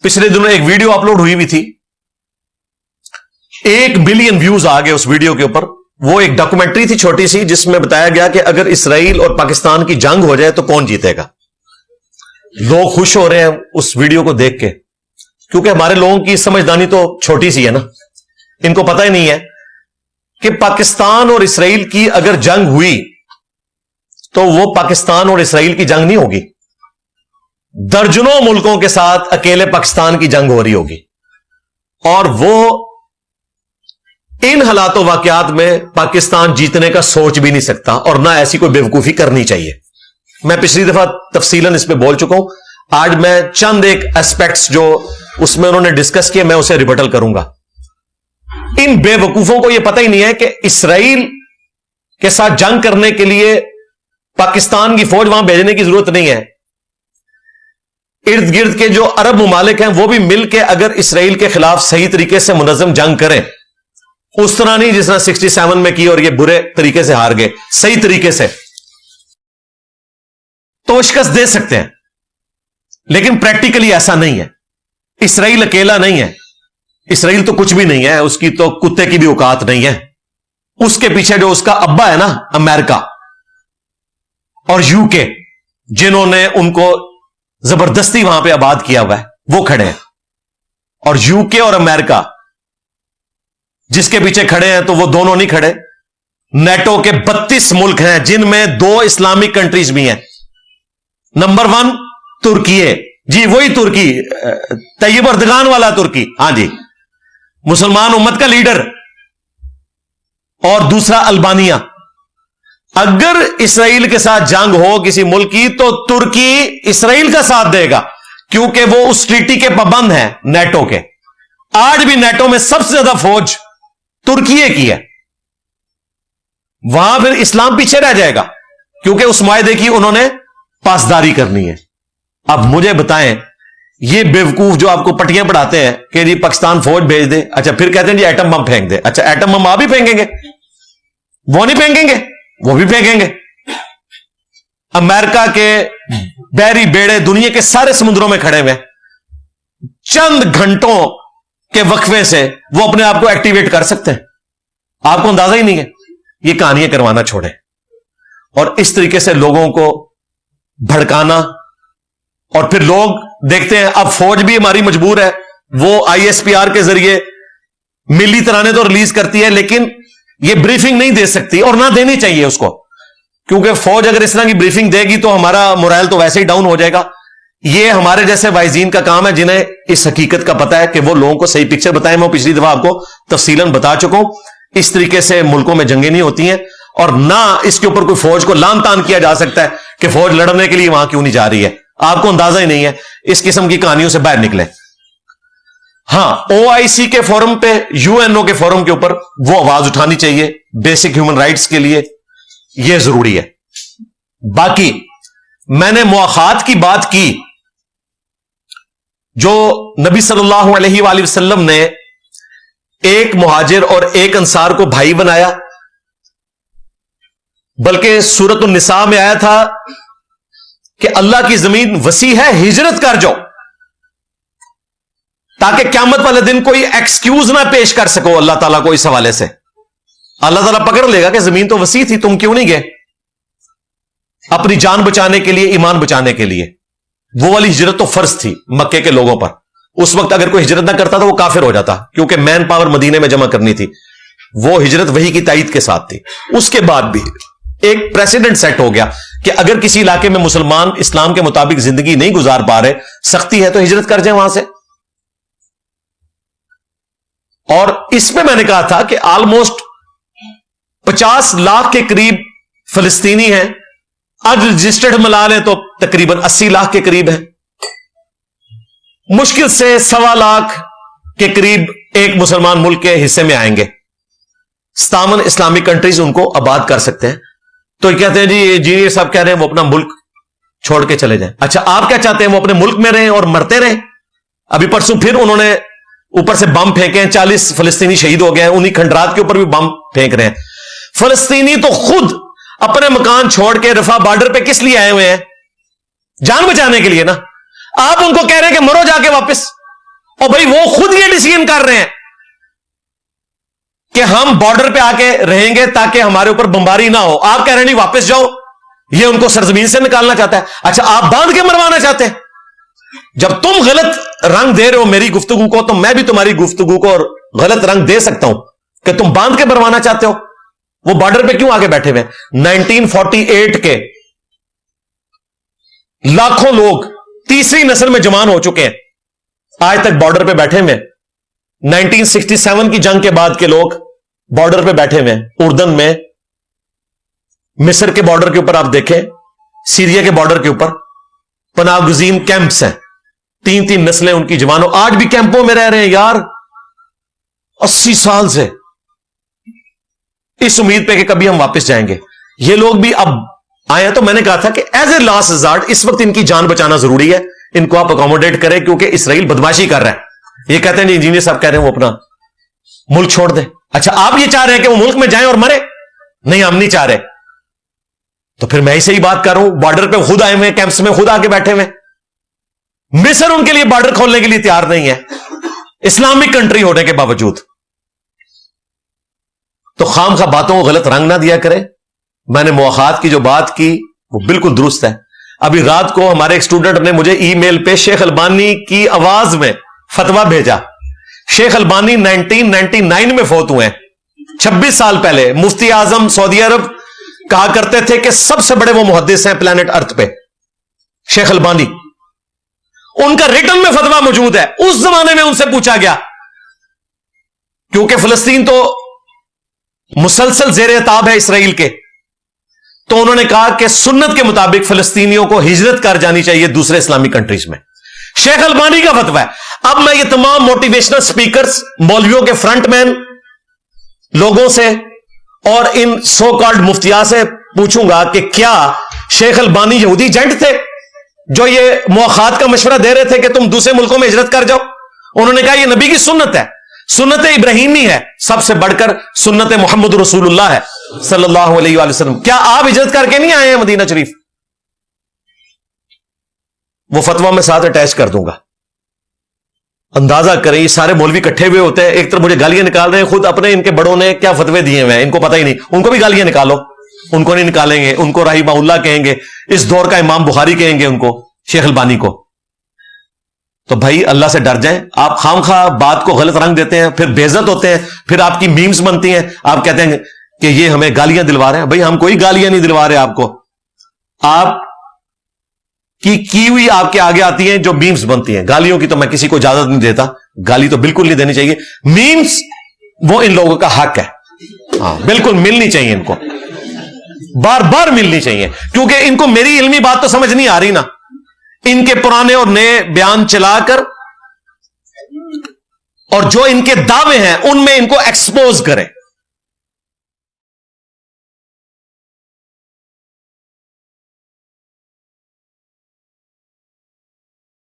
पिछले दिनों एक वीडियो अपलोड हुई भी थी, 1 बिलियन व्यूज आ गए उस वीडियो के ऊपर। वो एक डॉक्यूमेंट्री थी छोटी सी, जिसमें बताया गया कि अगर इसराइल और पाकिस्तान की जंग हो जाए तो कौन जीतेगा। लोग खुश हो रहे हैं उस वीडियो को देख के, क्योंकि हमारे लोगों की समझदारी तो छोटी सी है ना। इनको पता ही नहीं है कि पाकिस्तान और इसराइल की अगर जंग हुई तो वो पाकिस्तान और इसराइल की जंग नहीं होगी, दर्जनों मुल्कों के साथ अकेले पाकिस्तान की जंग हो रही होगी। और वो इन हालातों वाकयात में पाकिस्तान जीतने का सोच भी नहीं सकता, और ना ऐसी कोई बेवकूफी करनी चाहिए। मैं पिछली दफा तफसीलन इस पे बोल चुका हूं। आज मैं चंद एक एस्पेक्ट्स जो उसमें उन्होंने डिस्कस किए, मैं उसे रिबटल करूंगा। इन बेवकूफों को यह पता ही नहीं है कि इसराइल के साथ जंग करने के लिए पाकिस्तान की फौज वहां भेजने की जरूरत नहीं है। इर्द गिर्द के जो अरब मुमालिक हैं वो भी मिलकर अगर इसराइल के खिलाफ सही तरीके से मुनज़्ज़म जंग करें, उस तरह नहीं जिस तरह 67 में की और ये बुरे तरीके से हार गए, सही तरीके से तो शिकस्त दे सकते हैं। लेकिन प्रैक्टिकली ऐसा नहीं है। इसराइल अकेला नहीं है, इसराइल तो कुछ भी नहीं है, उसकी तो कुत्ते की भी औकात नहीं है। उसके पीछे जो उसका अब्बा है ना, अमेरिका और यूके, जिन्होंने उनको जबरदस्ती वहां पे आबाद किया हुआ है, वो खड़े हैं। और यूके और अमेरिका जिसके पीछे खड़े हैं, तो वो दोनों नहीं खड़े। नेटो के 32 मुल्क हैं, जिनमें 2 इस्लामिक कंट्रीज भी हैं। नंबर 1 तुर्की है जी, वही तुर्की, तैयब अर्दगान वाला तुर्की, हां जी, मुसलमान उम्मत का लीडर। और दूसरा अल्बानिया। अगर इसराइल के साथ जंग हो किसी मुल्क की, तो तुर्की इसराइल का साथ देगा, क्योंकि वो उस ट्रीटी के पाबंद हैं नेटो के। आज भी नेटो में सबसे ज्यादा फौज तुर्की की है। वहां फिर इस्लाम पीछे रह जाएगा, क्योंकि उस मुआहदे की उन्होंने पासदारी करनी है। अब मुझे बताएं, ये बेवकूफ जो आपको पट्टियां पढ़ाते हैं कि जी पाकिस्तान फौज भेज दे, अच्छा फिर कहते हैं जी एटम बम फेंक दे। अच्छा एटम बम आप भी फेंकेंगे? वो नहीं फेंकेंगे, वो भी फेंकेंगे। अमेरिका के बहरी बेड़े दुनिया के सारे समुद्रों में खड़े हुए, चंद घंटों के वक्फे से वो अपने आप को एक्टिवेट कर सकते हैं। आपको अंदाजा ही नहीं है। ये कहानियां करवाना छोड़े और इस तरीके से लोगों को भड़काना। और फिर लोग देखते हैं अब फौज भी हमारी मजबूर है, वो ISPR के जरिए मिली तराने तो रिलीज करती है, लेकिन ये ब्रीफिंग नहीं दे सकती और ना देनी चाहिए उसको, क्योंकि फौज अगर इस तरह की ब्रीफिंग देगी तो हमारा मोरल तो वैसे ही डाउन हो जाएगा। ये हमारे जैसे वाइजीन का काम है, जिन्हें इस हकीकत का पता है कि वो लोगों को सही पिक्चर बताएं। मैं पिछली दफा आपको तफसीलन बता चुका हूं, इस तरीके से मुल्कों में जंगें नहीं होती हैं, और ना इसके ऊपर कोई फौज को लान तान किया जा सकता है कि फौज लड़ने के लिए वहां क्यों नहीं जा रही है। आपको अंदाजा ही नहीं है, इस किस्म की कहानियों से बाहर निकले। हां, OIC के फोरम पे, UNO के फोरम के ऊपर वो आवाज उठानी चाहिए बेसिक ह्यूमन राइट्स के लिए, यह जरूरी है। बाकी मैंने मुआखात की बात की, जो नबी सल्लल्लाहु अलैहि वसल्लम ने एक मुहाजिर और एक अंसार को भाई बनाया, बल्कि सूरत निसा में आया था कि अल्लाह की जमीन वसी है, हिजरत कर जाओ, ताकि क़यामत वाले दिन कोई एक्सक्यूज ना पेश कर सको अल्लाह ताला को इस हवाले से। अल्लाह ताला पकड़ लेगा कि जमीन तो वसी थी, तुम क्यों नहीं गए अपनी जान बचाने के लिए, ईमान बचाने के लिए। वो वाली हिजरत तो फर्ज थी मक्के के लोगों पर। उस वक्त अगर कोई हिजरत ना करता तो वो काफिर हो जाता, क्योंकि मैन पावर मदीने में जमा करनी थी। वो हिजरत वही की ताईद के साथ थी। उसके बाद भी एक प्रेसिडेंट सेट हो गया कि अगर किसी इलाके में मुसलमान इस्लाम के मुताबिक जिंदगी नहीं गुजार पा रहे, सख्ती है, तो हिजरत कर जाए वहां से। और इसमें मैंने कहा था कि ऑलमोस्ट 50 लाख के करीब फलस्तीनी हैं, आज रजिस्टर्ड मिला लें तो तकरीबन 80 लाख के करीब है। मुश्किल से 1.25 लाख के करीब एक मुसलमान मुल्क के हिस्से में आएंगे। 57 इस्लामिक कंट्रीज उनको आबाद कर सकते हैं। तो कहते हैं जी इंजीनियर साहब कह रहे हैं वो अपना मुल्क छोड़ के चले जाएं। अच्छा, आप क्या चाहते हैं? वो अपने मुल्क में रहें और मरते रहें? अभी परसों फिर उन्होंने ऊपर से बम फेंके हैं, 40 फलस्तीनी शहीद हो गए हैं, उन्हीं खंडरात के ऊपर भी बम फेंक रहे हैं। फलस्तीनी तो खुद अपने मकान छोड़ के रफा बॉर्डर पे किस लिए आए हुए हैं? जान बचाने के लिए ना। آپ ان کو کہہ رہے ہیں کہ مرو جا کے واپس، اور بھائی وہ خود یہ ڈیسیژن کر رہے ہیں کہ ہم بارڈر پہ آ کے رہیں گے تاکہ ہمارے اوپر بمباری نہ ہو. آپ کہہ رہے ہیں نہیں واپس جاؤ، یہ ان کو سرزمین سے نکالنا چاہتا ہے. اچھا آپ باندھ کے مروانا چاہتے ہیں. جب تم غلط رنگ دے رہے ہو میری گفتگو کو، تو میں بھی تمہاری گفتگو کو غلط رنگ دے سکتا ہوں کہ تم باندھ کے مروانا چاہتے ہو. وہ بارڈر پہ کیوں آگے بیٹھے ہوئے؟ 1948 کے لاکھوں لوگ تیسری نسل میں جوان ہو چکے ہیں، آج تک بارڈر پہ بیٹھے ہوئے. 1967 کی جنگ کے بعد کے لوگ بارڈر پہ بیٹھے ہوئے ہیں، اردن میں، مصر کے بارڈر کے اوپر آپ دیکھیں، سیریا کے بارڈر کے اوپر پناہ گزین کیمپس ہیں. 3 نسلیں ان کی جوانوں آج بھی کیمپوں میں رہ رہے ہیں یار، 80 سال سے، اس امید پہ کہ کبھی ہم واپس جائیں گے. یہ لوگ بھی اب آئے ہیں. تو میں نے کہا تھا کہ ایز اے لاسٹ ریزارٹ اس وقت ان کی جان بچانا ضروری ہے. ان کو آپ اکوموڈیٹ کریں کیونکہ اسرائیل بدماشی کر رہا ہے. یہ کہتے ہیں نہیں، انجینئر صاحب کہہ رہے ہیں وہ اپنا ملک چھوڑ دیں. اچھا آپ یہ چاہ رہے ہیں کہ وہ ملک میں جائیں اور مرے؟ نہیں، ہم نہیں چاہ رہے. تو پھر میں ہی صحیح بات کر رہا ہوں. بارڈر پہ خود آئے ہوئے، کیمپس میں خود آ کے بیٹھے ہوئے. مصر ان کے لیے بارڈر کھولنے کے لیے تیار نہیں ہے، اسلامک کنٹری ہونے کے باوجود. تو خام خواہ باتوں کو غلط رنگ نہ دیا کرے. میں نے مواخات کی جو بات کی وہ بالکل درست ہے. ابھی رات کو ہمارے ایک اسٹوڈنٹ نے مجھے ای میل پہ شیخ البانی کی آواز میں فتویٰ بھیجا. شیخ البانی 1999 میں فوت ہوئے ہیں، 26 سال پہلے. مفتی اعظم سعودی عرب کہا کرتے تھے کہ سب سے بڑے وہ محدث ہیں پلانٹ ارتھ پہ، شیخ البانی. ان کا ریٹن میں فتویٰ موجود ہے. اس زمانے میں ان سے پوچھا گیا، کیونکہ فلسطین تو مسلسل زیر عتاب ہے اسرائیل کے، تو انہوں نے کہا کہ سنت کے مطابق فلسطینیوں کو ہجرت کر جانی چاہیے دوسرے اسلامی کنٹریز میں. شیخ البانی کا فتویٰ ہے. اب میں یہ تمام موٹیویشنل سپیکرز، مولویوں کے فرنٹ مین لوگوں سے اور ان سو کالڈ مفتیاں سے پوچھوں گا کہ کیا شیخ البانی یہودی ایجنٹ تھے جو یہ مواخات کا مشورہ دے رہے تھے کہ تم دوسرے ملکوں میں ہجرت کر جاؤ؟ انہوں نے کہا یہ نبی کی سنت ہے، سنت ابراہیمی ہے، سب سے بڑھ کر سنت محمد رسول اللہ ہے صلی اللہ علیہ وآلہ وسلم. کیا آپ ہجرت کر کے نہیں آئے ہیں مدینہ شریف؟ وہ فتویٰ میں ساتھ اٹیچ کر دوں گا. اندازہ کریں یہ سارے مولوی اکٹھے ہوئے ہوتے ہیں، ایک طرف مجھے گالیاں نکال رہے ہیں، خود اپنے ان کے بڑوں نے کیا فتوے دیے ہوئے ہیں ان کو پتہ ہی نہیں. ان کو بھی گالیاں نکالو، ان کو نہیں نکالیں گے. ان کو رحمہ اللہ کہیں گے، اس دور کا امام بخاری کہیں گے ان کو، شیخ البانی کو. تو بھائی اللہ سے ڈر جائیں. آپ خام خواہ بات کو غلط رنگ دیتے ہیں، پھر بے عزت ہوتے ہیں، پھر آپ کی میمز بنتی ہیں. آپ کہتے ہیں کہ یہ ہمیں گالیاں دلوا رہے ہیں. بھائی ہم کوئی گالیاں نہیں دلوا رہے آپ کو. آپ کی ہوئی آپ کے آگے آتی ہیں جو میمز بنتی ہیں. گالیوں کی تو میں کسی کو اجازت نہیں دیتا، گالی تو بالکل نہیں دینی چاہیے. میمز وہ ان لوگوں کا حق ہے، ہاں بالکل ملنی چاہیے، ان کو بار بار ملنی چاہیے، کیونکہ ان کو میری علمی بات تو سمجھ نہیں آ رہی نا. ان کے پرانے اور نئے بیان چلا کر اور جو ان کے دعوے ہیں ان میں ان کو ایکسپوز کریں.